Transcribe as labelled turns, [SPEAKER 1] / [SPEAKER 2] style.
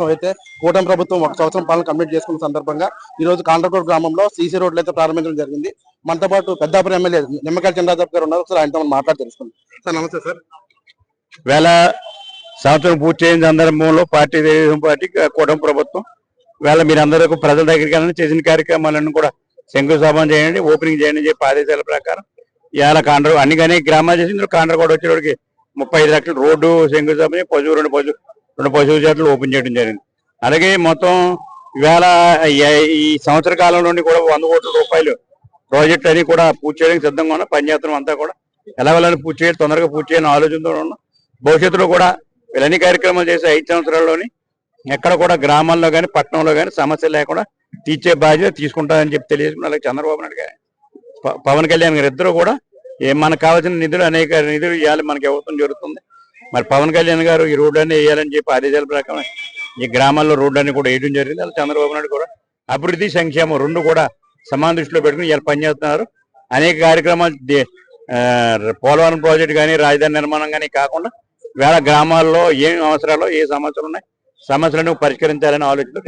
[SPEAKER 1] అయితే కూటమి ప్రభుత్వం 1 సంవత్సరం పాలన కంప్లీట్ చేసుకున్న సందర్భంగా ఈ రోజు కాండ్రకోట గ్రామంలో సీసీ రోడ్లు అయితే ప్రారంభించడం జరిగింది. మనతో పాటు పెద్దాపురం ఎమ్మెల్యే నిమ్మకాయల చంద్రబాబు గారు ఉన్నారు. సార్ ఆయనతో మాట్లాడి తెలుసుకుందాం. సార్ నమస్తే సార్.
[SPEAKER 2] వేళ సంవత్సరం పూర్తి అయిన సందర్భంలో తెలుగుదేశం పార్టీ కూటమి ప్రభుత్వం వేళ మీరందరూ ప్రజల దగ్గరికి చేసిన కార్యక్రమాలను కూడా శంకుస్థాపన చేయండి, ఓపెనింగ్ చేయండి చెప్పి ఆదేశాల ప్రకారం ఇవాళ అన్ని గ్రామాలు చేసి ఇందులో కాండ్రకోట వచ్చేవాడికి 35 లక్షల రోడ్డు శంకుస్థాపన, రెండు పశువు జాతులు ఓపెన్ చేయడం జరిగింది. అలాగే మొత్తం ఇవాళ ఈ సంవత్సర కాలంలోని కూడా 100 కోట్ల రూపాయలు ప్రాజెక్టులు అన్ని కూడా పూర్తి చేయడానికి సిద్ధంగా ఉన్నా. పనిచేతనం అంతా కూడా ఎలాగోలా పూర్తి చేయాలి, తొందరగా పూర్తి చేయాలని ఆలోచనతో ఉన్నాం. భవిష్యత్తులో కూడా వీళ్ళన్ని కార్యక్రమాలు చేసే 5 సంవత్సరాల్లోని ఎక్కడ కూడా గ్రామాల్లో కానీ పట్టణంలో కానీ సమస్య లేకుండా తీర్చే బాధ్యత తీసుకుంటారని చెప్పి తెలియజేసుకుని అలాగే చంద్రబాబు నాయుడు గారు, పవన్ కళ్యాణ్ గారు ఇద్దరు కూడా మనకు కావాల్సిన నిధులు అనేక నిధులు ఇవ్వాలి మనకి ఇవ్వడం జరుగుతుంది. మరి పవన్ కళ్యాణ్ గారు ఈ రోడ్లన్నీ వేయాలని చెప్పి ఆదేశాల ప్రకారం ఈ గ్రామాల్లో రోడ్లన్నీ కూడా వేయడం జరిగింది. అలా చంద్రబాబు నాయుడు కూడా అభివృద్ధి సంక్షేమం రెండు కూడా సమాన దృష్టిలో పెట్టుకుని ఇలా పనిచేస్తున్నారు. అనేక కార్యక్రమాలు పోలవరం ప్రాజెక్టు కానీ రాజధాని నిర్మాణం కానీ కాకుండా వేళ గ్రామాల్లో ఏం అవసరాలు ఏ సమస్యలు ఉన్నాయి సమస్యలను పరిష్కరించాలని ఆలోచనతో